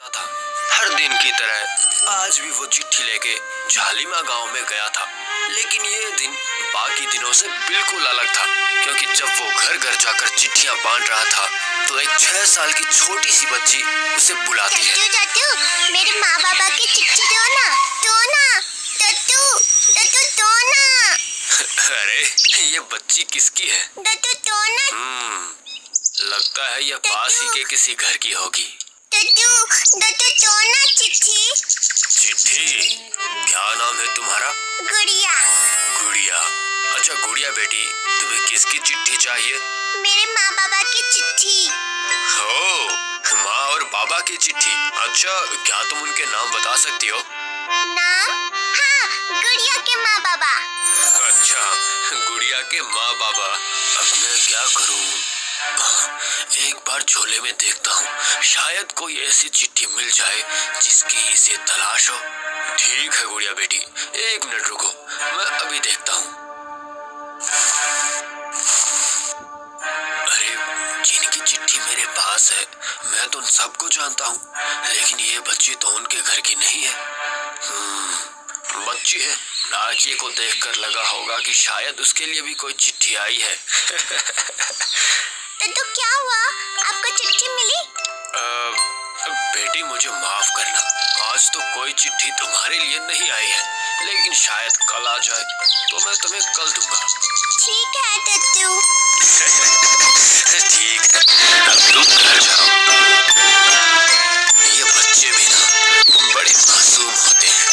था। हर दिन की तरह आज भी वो चिट्ठी लेके झालिमा गांव में गया था, लेकिन ये दिन बाकी दिनों से बिल्कुल अलग था, क्योंकि जब वो घर घर जाकर चिट्ठियां बांट रहा था तो एक 6 साल की छोटी सी बच्ची उसे बुलाती है। टट्टू, मेरे माँ बाबा की चिट्ठी दो ना, टट्टू, टट्टू दो ना। अरे ये बच्ची किसकी है? टट्टू दो ना। लगता है ये पास ही के किसी घर की होगी। टट्टू दो ना चिट्ठी। चिट्ठी? क्या नाम है तुम्हारा? गुड़िया। गुड़िया? अच्छा गुड़िया बेटी, तुम्हें किसकी चिट्ठी चाहिए? मेरे माँ बाबा की चिट्ठी। हो, माँ और बाबा की चिट्ठी। अच्छा, क्या तुम उनके नाम बता सकती हो? नाम? हाँ, गुड़िया के माँ बाबा। अच्छा, गुड़िया के माँ बाबा। अब मैं क्या करूँ? एक बार झोले में देखता हूँ, शायद कोई ऐसी चिट्ठी मिल जाए जिसकी इसे तलाश हो। ठीक है गुड़िया बेटी, 1 मिनट रुको, मैं अभी देखता हूँ। अरे जिनकी चिट्ठी मेरे पास है, मैं तो उन सबको जानता हूँ, लेकिन ये बच्ची तो उनके घर की नहीं है। बच्ची है, डाकिये को देखकर लगा होगा कि शायद उसके लिए भी कोई चिट्ठी आई है। तो क्या हुआ? आपको चिट्ठी मिली? बेटी मुझे माफ करना, आज तो कोई चिट्ठी तुम्हारे लिए नहीं आई है, लेकिन शायद कल आ जाए तो मैं तुम्हें कल दूंगा। ठीक है टट्टू। ठीक है, अब तुम घर जाओ। ये बच्चे भी ना बड़े मासूम होते हैं।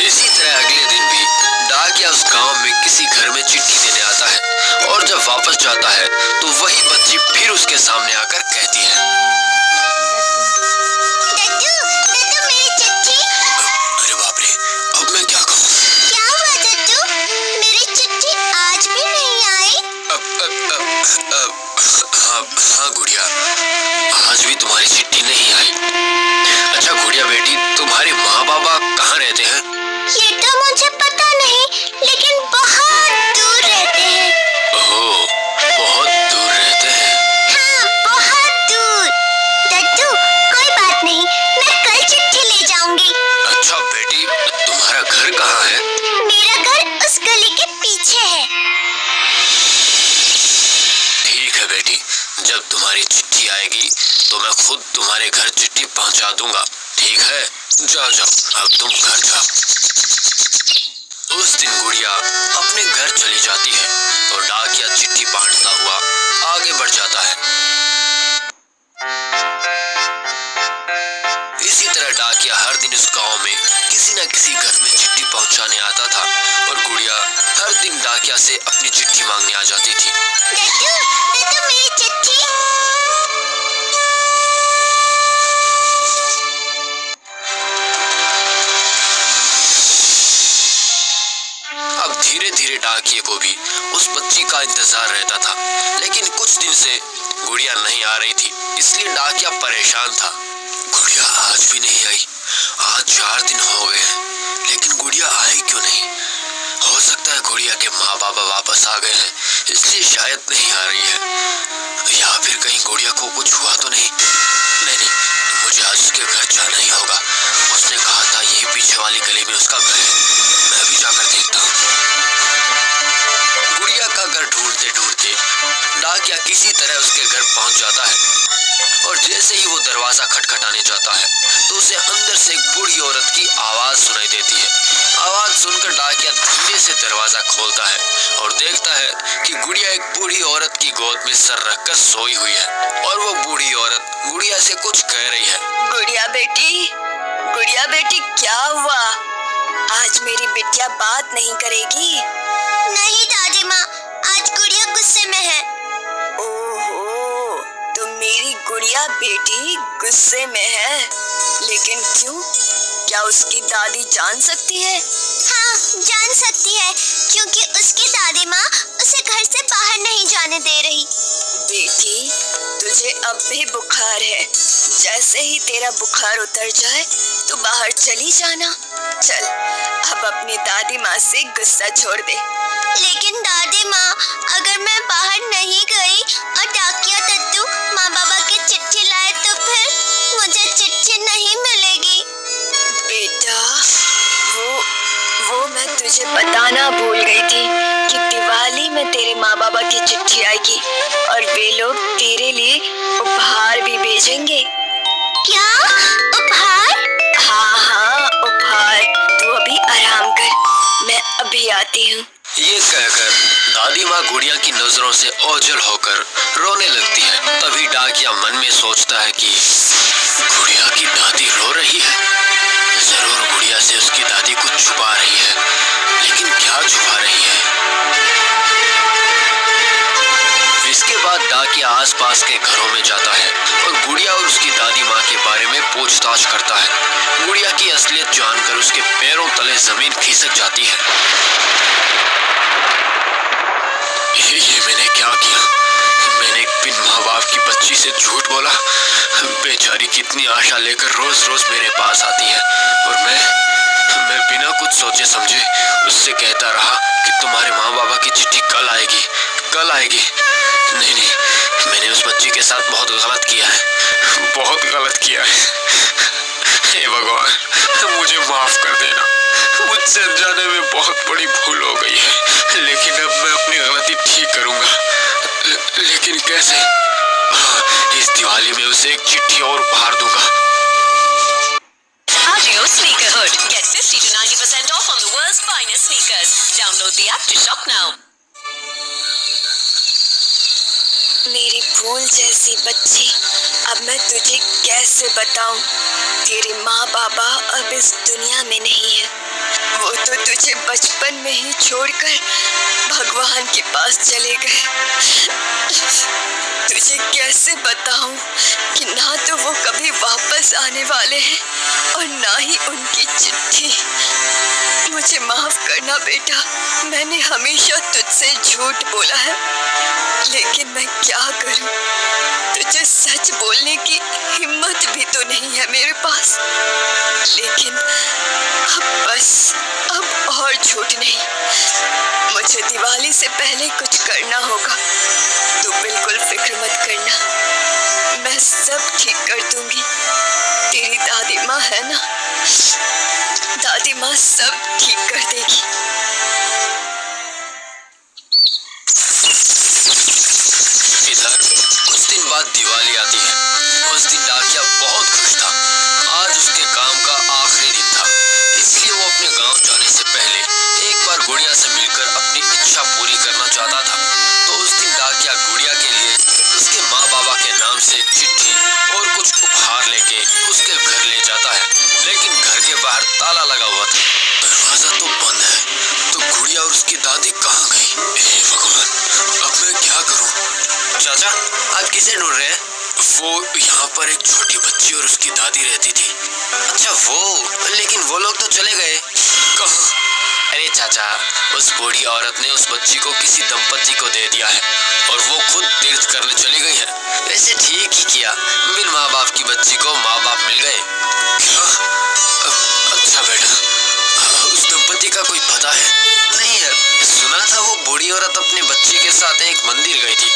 इसी तरह अगले दिन भी डाकिया उस गांव में किसी घर में चिट्ठी देने आता है, और जब वापस जाता है तो वही बच्ची फिर उसके सामने आकर कहती है, टट्टू मेरी चिट्ठी। अरे बाप रे, अब मैं क्या कहूँ? क्या हुआ टट्टू? मेरी चिट्ठी आज भी नहीं आई? हाँ गुड़िया, आज भी तुम्हारी चिट्ठी नहीं आई। अच्छा गुड़िया बेटी, तुम्हारे माँ बाबा कहाँ रहते हैं? ये तो मुझे पता नहीं, लेकिन बहुत दूर रहते हैं। ओह, बहुत दूर रहते हैं। हाँ, बहुत दूर। टट्टू कोई बात नहीं, मैं कल चिट्ठी ले जाऊंगी। अच्छा बेटी, तुम्हारा घर कहाँ है? मेरा घर उस गली के पीछे है। ठीक है बेटी, जब तुम्हारी चिट्ठी आएगी तो मैं खुद तुम्हारे घर चिट्ठी पहुंचा दूंगा। ठीक है, जाओ जाओ, अब तुम घर जाओ। उस दिन गुड़िया अपने घर चली जाती है और डाकिया चिट्ठी बांटता हुआ आगे बढ़ जाता है। इसी तरह डाकिया हर दिन इस गांव में किसी न किसी घर में चिट्ठी पहुंचाने आता था, और गुड़िया हर दिन डाकिया से अपनी चिट्ठी मांगने आ जाती थी। टट्टू मेरी चिट्ठी। अब धीरे धीरे डाकिये को भी उस बच्ची का इंतजार रहता था, लेकिन कुछ दिन से गुड़िया नहीं आ रही थी, इसलिए डाकिया परेशान था। गुड़िया आज भी नहीं आई, आज 4 दिन हो गए हैं, लेकिन गुड़िया आई क्यों नहीं? हो सकता है गुड़िया के माँ बाबा वापस आ गए हैं, इसलिए शायद नहीं आ रही है, या फिर कहीं गुड़िया को कुछ हुआ तो नहीं। नहीं, मुझे आज उसके घर जाना ही होगा। उसने कहा था यही पीछे वाली गली में उसका घर है, मैं भी जाकर देखता हूँ। गुड़िया का घर ढूंढते ढूंढते डाकिया किसी तरह उसके घर पहुंच जाता है, और जैसे ही वो दरवाजा खटखटाने जाता है तो उसे अंदर से एक बूढ़ी औरत की आवाज सुनाई देती है। आवाज सुनकर डाकिया धीरे से दरवाजा खोलता है और देखता है कि गुड़िया एक बूढ़ी औरत की गोद में सर रखकर सोई हुई है, और वो बूढ़ी औरत गुड़िया से कुछ कह रही है। गुड़िया बेटी क्या हुआ? आज मेरी बिटिया बात नहीं करेगी? नहीं दादी माँ, आज गुड़िया गुस्से में है। ओहो, तो मेरी गुड़िया बेटी गुस्से में है, लेकिन क्यों? क्या उसकी दादी जान सकती है? हाँ, जान सकती है, क्योंकि उसकी दादी माँ उसे घर से बाहर नहीं जाने दे रही। बेटी, तुझे अब भी बुखार है, जैसे ही तेरा बुखार उतर जाए तो बाहर चली जाना। चल, अब अपनी दादी माँ से गुस्सा छोड़ दे। लेकिन दादी माँ, अगर मैं बाहर नहीं गई और तुझे बताना भूल गई थी कि दिवाली में तेरे माँ बाबा की चिट्ठी आएगी और वे लोग तेरे लिए उपहार भी भेजेंगे। क्या उपहार? हाँ हाँ, उपहार। तू अभी आराम कर, मैं अभी आती हूँ। ये कहकर दादी माँ गुड़िया की नजरों से ओझल होकर रोने लगती है। तभी डाकिया मन में सोचता है कि गुड़िया की दादी रो रही है, जरूर गुड़िया से उसकी दादी कुछ छुपा रही है, लेकिन क्या छुपा रही है। इसके बाद डाकिया आसपास के घरों में जाता है और गुड़िया और उसकी दादी माँ के बारे में पूछताछ करता है। गुड़िया की असलियत जानकर उसके पैरों तले जमीन खिसक जाती है। ये मैंने क्या किया? मैंने एक बिन माँ बाप की बच्ची से झूठ बोला। बेचारी कितनी आशा लेकर रोज रोज मेरे पास आती है और मैं बिना कुछ सोचे समझे उससे कहता रहा कि तुम्हारे माँ बाबा की चिट्ठी कल आएगी, कल आएगी। नहीं, मैंने उस बच्ची के साथ बहुत गलत किया है, बहुत गलत किया है। हे भगवान, मुझे माफ कर देना। मुझसे अनजाने में बहुत बड़ी भूल हो गई है, लेकिन अब मैं अपनी गलती ठीक करूंगा। लेकिन कैसे? इस दिवाली में उसे एक चिट्ठी और उपहार दूंगा। Ajio Sneakerhood. Get 50 to 90% off on the world's finest sneakers. Download the app to shop now. मेरी भूल जैसी बच्ची, अब मैं तुझे कैसे बताऊं? तेरे माँ बाबा अब इस दुनिया में नहीं है। वो तो तुझे बचपन में ही छोड़कर भगवान के पास चले गए। तुझे कैसे बताऊं कि ना तो वो कभी वापस आने वाले हैं और ना ही उनकी चिट्ठी। मुझे माफ करना बेटा, मैंने हमेशा तुझसे झूठ बोला है, लेकिन मैं क्या करूं? तुझे सच बोलने की हिम्मत भी तो नहीं है मेरे पास। लेकिन अब और झूठ नहीं, मुझे दिवाली से पहले कुछ करना होगा। तू बिल्कुल फिक्र मत करना, मैं सब ठीक कर दूंगी। तेरी दादी माँ है ना, दादी माँ सब ठीक कर देगी। इधर कुछ दिन बाद दिवाली आती है। उस दिन डाकिया बहुत खुश था। आज उसके काम का आखिरी दिन था, इसलिए वो अपने गांव जाने से पहले एक बार गुड़िया से मिलकर अपनी इच्छा पूरी करना चाहता था। तो उस दिन डाकिया गुड़िया के लिए उसके माँ बाबा के नाम से चिट्ठी और कुछ उपहार लेके उसके घर ले जाता है। लेकिन घर के बाहर ताला लगा हुआ था, दरवाजा तो बंद है। तो गुड़िया और उसकी दादी कहाँ गई? हे भगवान, अब मैं क्या करूं? चाचा, आप किसे ढूंढ रहे हैं? वो यहाँ पर एक छोटी बच्ची और उसकी दादी रहती थी। अच्छा वो, लेकिन वो लोग तो चले गए। कहाँ? अरे चाचा, उस बूढ़ी औरत ने उस बच्ची को किसी दंपति को दे दिया है और वो खुद तीर्थ करने चली गई है। वैसे ठीक ही किया, बिन माँ बाप की बच्ची को माँ बाप मिल गए। क्या? अच्छा बेटा, उस दंपति का कोई पता है? नहीं है, सुना था वो बूढ़ी औरत अपने बच्ची के साथ एक मंदिर गई थी,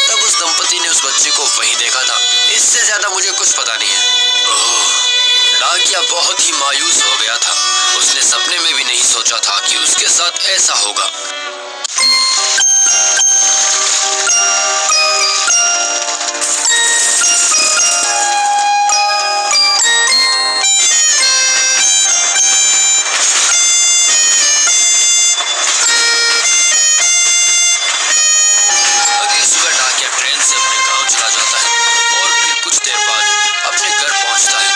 तब उस दंपति ने उस बच्चे को वहीं देखा था। इससे ज्यादा मुझे कुछ पता नहीं है। ओह, डाकिया बहुत ही मायूस हो गया था। उसने सपने में भी नहीं सोचा था कि उसके साथ ऐसा होगा। अगली सुबह डाकिया ट्रेन से अपने गांव चला जाता है और फिर कुछ देर बाद अपने घर पहुंचता है।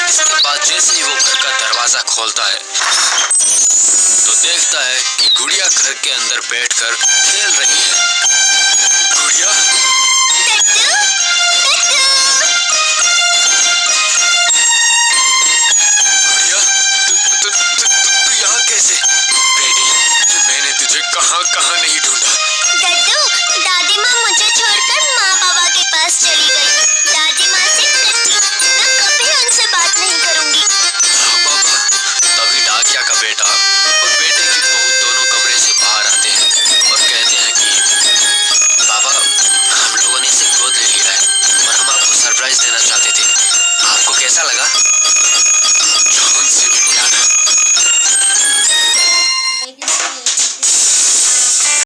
इसके बाद जैसे ही वो घर का दरवाजा खोलता है तो देखता है कि गुड़िया घर के अंदर बैठकर खेल रही है। गुड़िया,